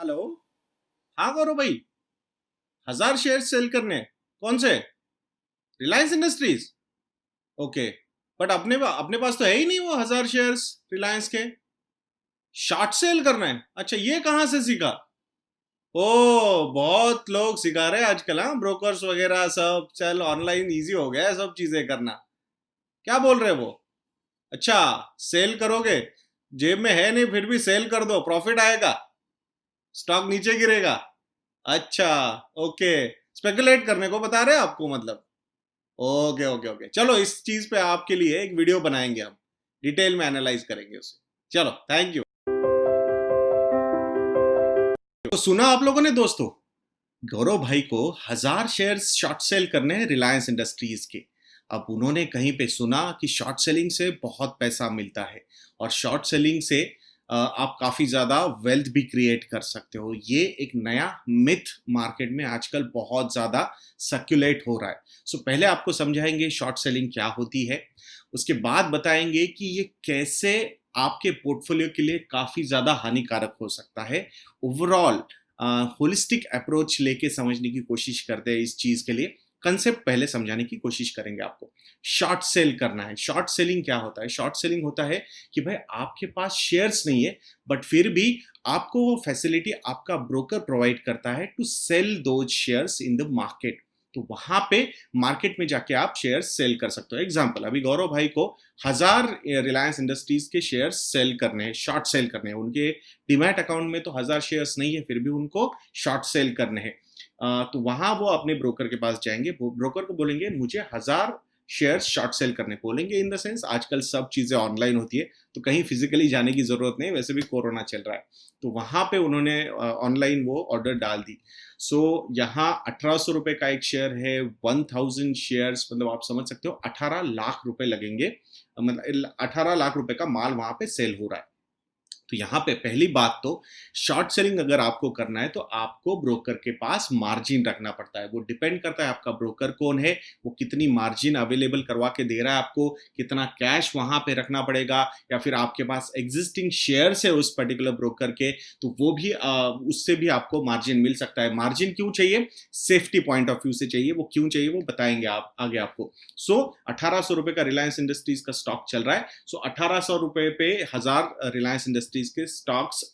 Hello. हाँ गौरव भाई, 1000 share cell करने हैं। कौन से? रिलायंस इंडस्ट्रीज। ओके। बट अपने पास तो है ही नहीं वो 1000 शेयर्स रिलायंस के। शॉर्ट सेल करना है? अच्छा, ये कहाँ से सीखा? ओ, बहुत लोग सिखा रहे हैं आजकल। हाँ, ब्रोकर्स वगैरह सब चल ऑनलाइन इजी हो गया है सब चीजें करना। क्या बोल रहे हैं वो? अच्छा, सेल करोगे? जेब में है नहीं फिर भी सेल कर दो, प्रॉफिट आएगा, स्टॉक नीचे गिरेगा। अच्छा। ओके। स्पेकुलेट करने को बता रहे हैं आपको मतलब। ओके ओके ओके, चलो इस चीज पे आपके लिए एक वीडियो बनाएंगे हम, डिटेल में एनालाइज करेंगे उसे। चलो, थैंक यू। तो सुना आप लोगों ने दोस्तों, गौरव भाई को 1000 शेयर्स शॉर्ट सेल करने हैं रिलायंस इंडस्ट्रीज के। अब उन्होंने कहीं पे सुना कि शॉर्ट सेलिंग से बहुत पैसा मिलता है और शॉर्ट सेलिंग से आप काफी ज्यादा वेल्थ भी क्रिएट कर सकते हो। ये एक नया मिथ मार्केट में आजकल बहुत ज्यादा सर्कुलेट हो रहा है। सो पहले आपको समझाएंगे शॉर्ट सेलिंग क्या होती है, उसके बाद बताएंगे कि ये कैसे आपके पोर्टफोलियो के लिए काफी ज्यादा हानिकारक हो सकता है। ओवरऑल होलिस्टिक अप्रोच लेके समझने की कोशिश करते हैं इस चीज के लिए। कंसेप्ट पहले समझाने की कोशिश करेंगे आपको। शॉर्ट सेल करना है। शॉर्ट सेलिंग क्या होता है? शॉर्ट सेलिंग होता है कि भाई आपके पास शेयर्स नहीं है, बट फिर भी आपको वो फैसिलिटी आपका ब्रोकर प्रोवाइड करता है to sell those shares in the market. तो वहां पे मार्केट में जाके आप शेयर सेल कर सकते हो। एग्जाम्पल, अभी गौरव भाई को 1000 रिलायंस इंडस्ट्रीज के शेयर सेल करने हैं, शॉर्ट सेल करने हैं। उनके डीमैट अकाउंट में तो 1000 शेयर्स नहीं है, फिर भी उनको शॉर्ट सेल करने हैं। तो वहां वो अपने ब्रोकर के पास जाएंगे, ब्रोकर को बोलेंगे मुझे 1000 शेयर्स शॉर्ट सेल करने। बोलेंगे इन द सेंस आजकल सब चीजें ऑनलाइन होती है तो कहीं फिजिकली जाने की जरूरत नहीं, वैसे भी कोरोना चल रहा है। तो वहां पे उन्होंने ऑनलाइन वो ऑर्डर डाल दी। सो यहाँ 1800 रुपए का एक शेयर है। 1000 शेयर्स मतलब आप समझ सकते हो 18 लाख रुपए लगेंगे। मतलब 18 लाख रुपए का माल वहां पे सेल हो रहा है। तो यहाँ पे पहली बात तो, शॉर्ट सेलिंग अगर आपको करना है तो आपको ब्रोकर के पास मार्जिन रखना पड़ता है। वो डिपेंड करता है आपका ब्रोकर कौन है, वो कितनी मार्जिन अवेलेबल करवा के दे रहा है आपको, कितना कैश वहां पे रखना पड़ेगा, या फिर आपके पास एग्जिस्टिंग शेयर्स है उस पर्टिकुलर ब्रोकर के तो वो भी उससे भी आपको मार्जिन मिल सकता है। मार्जिन क्यों चाहिए? सेफ्टी पॉइंट ऑफ व्यू से चाहिए। वो क्यों चाहिए वो बताएंगे आप आगे आपको। सो 1800 रुपए का रिलायंस इंडस्ट्रीज का स्टॉक चल रहा है। सो 1800 रुपए पे 1000 रिलायंस इंडस्ट्रीज के स्टॉक्स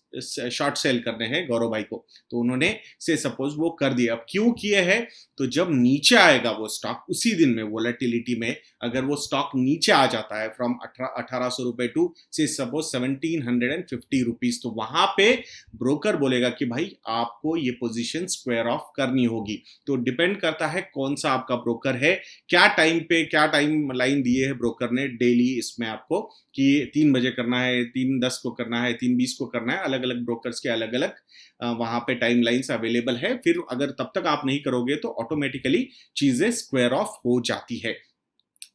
शॉर्ट सेल करने हैं गौरव भाई को। तो उन्होंने से सपोज वो कर दिया। अब क्यों किए हैं? तो जब नीचे आएगा वो स्टॉक उसी दिन में वोलेटिलिटी में, अगर वो स्टॉक नीचे आ जाता है फ्रॉम 1800 रुपए टू से सपोज 1750 रुपीज, तो वहां पे ब्रोकर बोलेगा कि भाई आपको ये पोजीशन स्क्वायर ऑफ करनी होगी। तो डिपेंड करता है कौन सा आपका ब्रोकर है, क्या टाइम पे क्या टाइम लाइन दिए है ब्रोकर ने डेली इसमें आपको, कि 3 बजे करना है, 3:10 को करना है, 3:20 को करना है। अलग अलग ब्रोकर्स के अलग अलग वहां पे टाइम लाइन्स अवेलेबल है। फिर अगर तब तक आप नहीं करोगे तो ऑटोमेटिकली चीजें स्क्वायर ऑफ हो जाती है।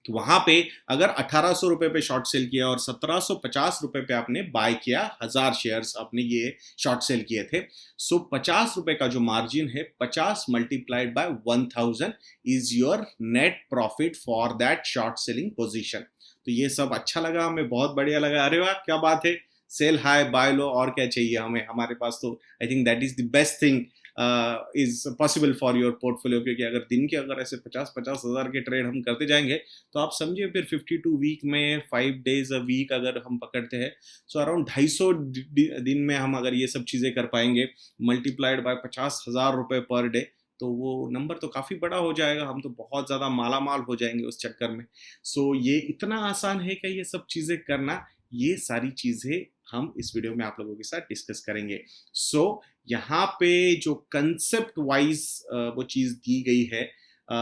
तो वहां पे अगर 1800 रुपए पे शॉर्ट सेल किया और 1750 रुपए पे आपने बाय किया, 1000 शेयर्स आपने ये शॉर्ट सेल किए थे, सो 50 रुपए का जो मार्जिन है, 50 multiplied by 1000 is your net profit for that short selling position. तो ये सब अच्छा लगा हमें, बहुत बढ़िया लगा। अरे वाह, क्या बात है, सेल हाई बाय लो, और क्या चाहिए हमें? हमारे पास तो I think that is the best thing is possible for your portfolio. क्योंकि अगर दिन के अगर ऐसे 50-50 हजार के ट्रेड हम करते जाएंगे तो आप समझिए फिर 52 वीक में 5 डेज अ वीक अगर हम पकड़ते हैं, सो अराउंड 250 दिन में हम अगर ये सब चीजें कर पाएंगे, मल्टीप्लाइड बाय 50,000 रुपए पर डे, तो वो नंबर तो काफी बड़ा हो जाएगा। हम तो बहुत ज्यादा माला माल हो जाएंगे उस चक्कर में। सो ये इतना आसान है कि ये सब चीजें करना, ये सारी चीजें हम इस वीडियो में आप लोगों के साथ डिस्कस करेंगे। सो यहाँ पे जो कंसेप्ट वाइज वो चीज दी गई है,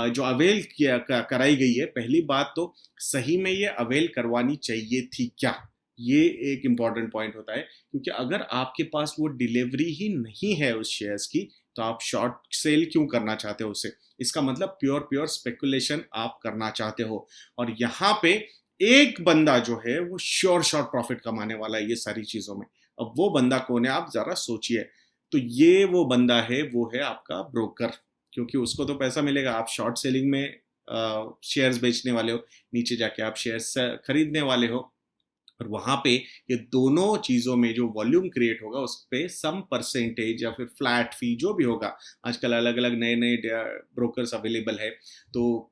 जो अवेल किया कराई गई है, पहली बात तो सही में ये अवेल करवानी चाहिए थी क्या, ये एक इंपॉर्टेंट पॉइंट होता है। क्योंकि अगर आपके पास वो डिलीवरी ही नहीं है उस शेयर्स की, तो आप शॉर्ट सेल क्यों करना चाहते हो उसे? इसका मतलब प्योर प्योर स्पेकुलेशन आप करना चाहते हो। और यहाँ पे एक बंदा जो है वो श्योर शॉर्ट प्रॉफिट कमाने वाला है ये सारी चीजों में। अब वो बंदा कौन है आप जरा सोचिए। तो ये वो बंदा है, वो है आपका ब्रोकर। क्योंकि उसको तो पैसा मिलेगा। आप शॉर्ट सेलिंग में शेयर्स बेचने वाले हो, नीचे जाके आप शेयर्स खरीदने वाले हो। और वहाँ पे ये दोनों चीज़ों में जो वॉल्यूम क्रिएट होगा उस पे सम परसेंटेज या फिर फ्लैट फी जो भी होगा, आजकल अलग-अलग नए-नए ब्रोकर्स अवेलेबल है, तो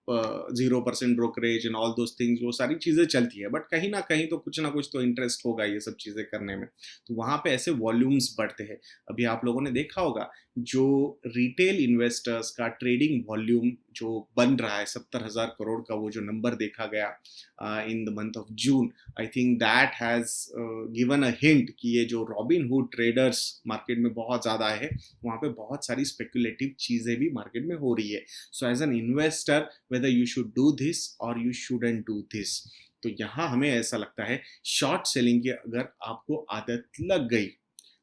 0% brokerage and all those things वो सारी चीज़ें चलती है, बट कहीं न कहीं तो कुछ ना कुछ तो इंटरेस्ट होगा ये सब चीज़ें करने में। तो वहाँ पे ऐसे वॉल्यूम्स बढ़ते हैं। अभी आप लोगों ने देखा होगा जो रिटेल इन्वेस्टर्स का ट्रेडिंग वॉल्यूम जो बन रहा है 70,000 करोड़ का वो जो नंबर देखा गया in the month of June, I think that has given a hint कि ये जो रॉबिनहुड ट्रेडर्स मार्केट में बहुत ज़्यादा है, वहाँ पे बहुत सारी स्पेकुलेटिव चीज़ें भी मार्केट में हो रही है। So as an investor whether you should do this और यू शुडंट डू दिस। तो यहाँ हमें ऐसा लगता है शॉर्ट सेलिंग की अगर आपको आदत लग गई,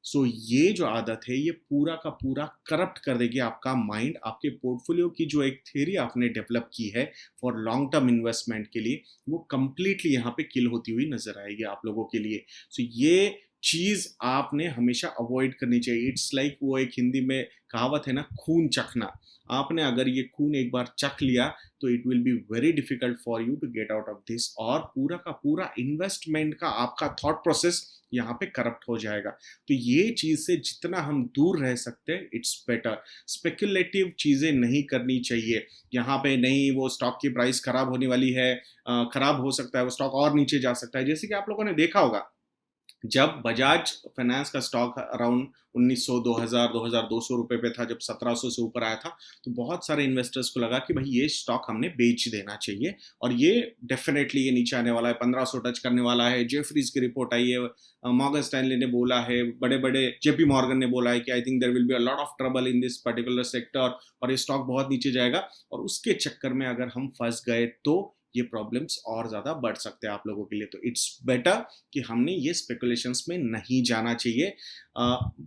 सो ये जो आदत है ये पूरा का पूरा करप्ट कर देगी आपका माइंड, आपके पोर्टफोलियो की जो एक थ्योरी आपने डेवलप की है फॉर लॉन्ग टर्म इन्वेस्टमेंट के लिए, वो कंप्लीटली यहाँ पे किल होती हुई नजर आएगी आप लोगों के लिए। सो ये चीज आपने हमेशा अवॉइड करनी चाहिए। इट्स लाइक वो एक हिंदी में कहावत है ना, खून चखना। आपने अगर ये खून एक बार चख लिया तो it will be very difficult for you to get out of this, और पूरा का पूरा इन्वेस्टमेंट का आपका थॉट प्रोसेस यहाँ पे करप्ट हो जाएगा। तो ये चीज से जितना हम दूर रह सकते हैं इट्स बेटर। स्पेक्युलेटिव चीजें नहीं करनी चाहिए यहाँ पे। नहीं, वो स्टॉक की प्राइस खराब होने वाली है, खराब हो सकता है वो स्टॉक और नीचे जा सकता है। जैसे कि आप लोगों ने देखा होगा जब बजाज फाइनेंस का स्टॉक अराउंड 1900 2000 2200 रुपए पे था, जब 1700 से ऊपर आया था, तो बहुत सारे इन्वेस्टर्स को लगा कि भाई ये स्टॉक हमने बेच देना चाहिए और ये डेफिनेटली ये नीचे आने वाला है, 1500 टच करने वाला है। जेफरीज की रिपोर्ट आई है, मॉर्गन स्टैनली ने बोला है, बड़े बड़े जेपी मॉर्गन ने बोला है कि I think there will be a lot of trouble in this particular sector और ये स्टॉक बहुत नीचे जाएगा। और उसके चक्कर में अगर हम फंस गए तो ये प्रॉब्लम्स और ज्यादा बढ़ सकते हैं आप लोगों के लिए। तो इट्स बेटर कि हमने ये स्पेकुलेशंस में नहीं जाना चाहिए।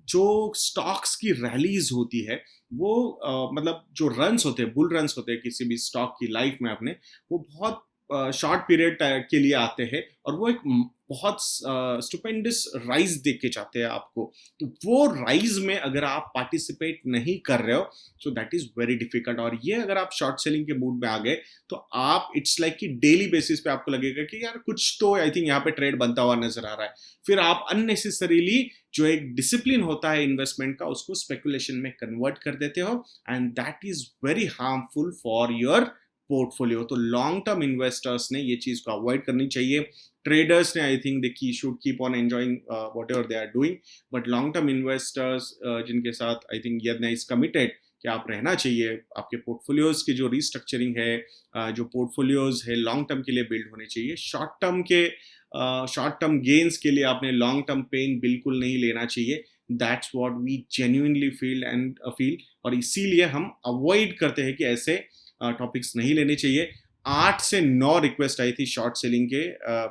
जो स्टॉक्स की रैलीज होती है वो मतलब जो रन्स होते हैं, बुल रन्स होते हैं किसी भी स्टॉक की लाइफ में अपने, वो बहुत शॉर्ट पीरियड के लिए आते हैं और वो एक बहुत स्टुपेंडस राइज देख के चाहते हैं आपको। तो वो राइज में अगर आप पार्टिसिपेट नहीं कर रहे हो, so that is very difficult. और ये अगर आप शॉर्ट सेलिंग के मूड में आ गए तो आप इट्स लाइक कि डेली बेसिस पे आपको लगेगा कि यार कुछ तो आई थिंक यहाँ पे ट्रेड बनता हुआ नजर आ रहा है। फिर आप अननेसेसरीली जो एक डिसिप्लिन होता है इन्वेस्टमेंट का उसको स्पेकुलेशन में कन्वर्ट कर देते हो, and that is very harmful for your portfolio. तो लॉन्ग टर्म इन्वेस्टर्स ने ये चीज को अवॉइड करनी चाहिए। ट्रेडर्स ने I think they should keep on enjoying whatever they are doing, but long term investors जिनके साथ आई थिंक यदि इज कमिटेड कि आप रहना चाहिए, आपके पोर्टफोलियोज की जो रिस्ट्रक्चरिंग है, जो पोर्टफोलियोज है लॉन्ग टर्म के लिए बिल्ड होने चाहिए। शॉर्ट टर्म गेन्स के लिए आपने लॉन्ग टर्म पेन बिल्कुल नहीं लेना चाहिए। That's what we genuinely feel और इसीलिए हम अवॉइड करते हैं कि ऐसे टॉपिक्स नहीं लेने चाहिए। 8 से 9 रिक्वेस्ट आई थी शॉर्ट सेलिंग के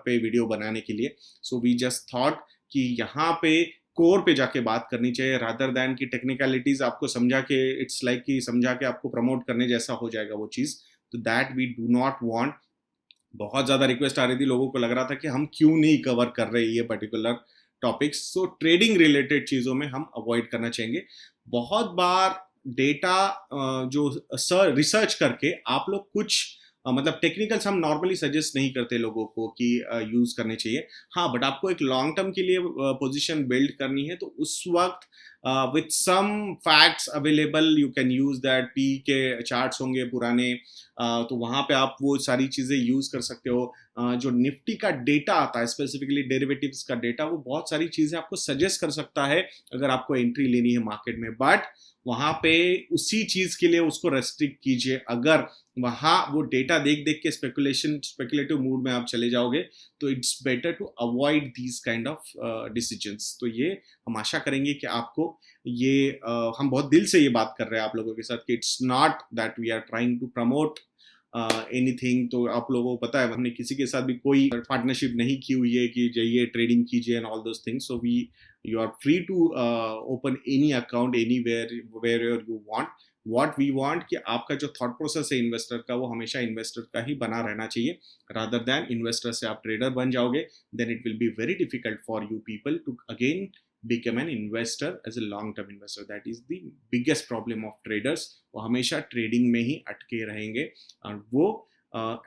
पे वीडियो बनाने के लिए। सो वी जस्ट थॉट कि यहाँ पे कोर पे जाके बात करनी चाहिए रादर दैन की टेक्निकलिटीज आपको समझा के, इट्स लाइक कि समझा के आपको प्रमोट करने जैसा हो जाएगा वो चीज़। तो that we do not want. बहुत ज़्यादा रिक्वेस्ट आ रही थी, लोगों को लग रहा था कि हम क्यों नहीं कवर कर रहे ये पर्टिकुलर टॉपिक्स। सो ट्रेडिंग रिलेटेड चीज़ों में हम अवॉइड करना चाहेंगे। बहुत बार डेटा जो रिसर्च करके आप लोग कुछ मतलब टेक्निकल्स हम नॉर्मली सजेस्ट नहीं करते लोगों को कि यूज करने चाहिए। हाँ, बट आपको एक लॉन्ग टर्म के लिए पोजीशन बिल्ड करनी है तो उस वक्त with some facts available you can use that. P के चार्ट्स होंगे पुराने, तो वहाँ पे आप वो सारी चीज़ें यूज कर सकते हो। जो निफ्टी का डेटा आता है स्पेसिफिकली डेरिवेटिव्स का डेटा, वो बहुत सारी चीज़ें आपको सजेस्ट कर सकता है अगर आपको एंट्री लेनी है मार्केट में। बट वहाँ पे उसी चीज़ के लिए उसको रेस्ट्रिक्ट कीजिए। अगर वहाँ वो डेटा देख देख के स्पेकुलेटिव मूड में आप चले जाओगे तो it's better to avoid these kind of decisions. तो ये हम आशा करेंगे कि आपको ये हम बहुत दिल से ये बात कर रहे हैं आप लोगों के साथ कि it's not that we are trying to promote anything. तो आप लोगों को पता है हमने किसी के साथ भी कोई पार्टनरशिप नहीं की हुई है कि जाइए ट्रेडिंग कीजिए and all those things. So we you are free to open any account where you want. What we want कि आपका जो थॉट प्रोसेस है इन्वेस्टर का वो हमेशा इन्वेस्टर का ही बना रहना चाहिए, रादर दैन इन्वेस्टर से आप ट्रेडर बन जाओगे, then it will be very difficult for you people to again become an investor as a long term investor. That is the biggest problem of traders. वो हमेशा ट्रेडिंग में ही अटके रहेंगे और वो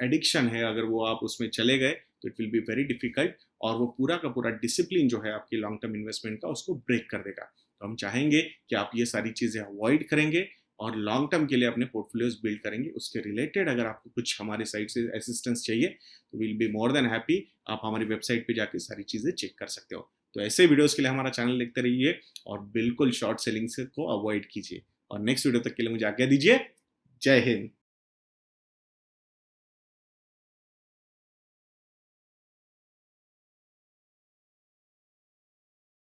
एडिक्शन है, अगर वो आप उसमें चले गए तो it will be very difficult. और वो पूरा का पूरा डिसिप्लिन जो है आपकी लॉन्ग टर्म इन्वेस्टमेंट का उसको ब्रेक कर देगा। तो हम चाहेंगे कि आप ये सारी चीज़ें अवॉइड करेंगे और लॉन्ग टर्म के लिए अपने पोर्टफोलियोज बिल्ड करेंगे। उसके रिलेटेड अगर आपको कुछ हमारे साइड से असिस्टेंस चाहिए तो will be more than happy. आप हमारी वेबसाइट पे जाके सारी चीज़ें चेक कर सकते हो। तो ऐसे वीडियोस के लिए हमारा चैनल देखते रहिए और बिल्कुल शॉर्ट सेलिंग को अवॉइड कीजिए। और नेक्स्ट वीडियो तक के लिए मुझे आज्ञा दीजिए। जय हिंद।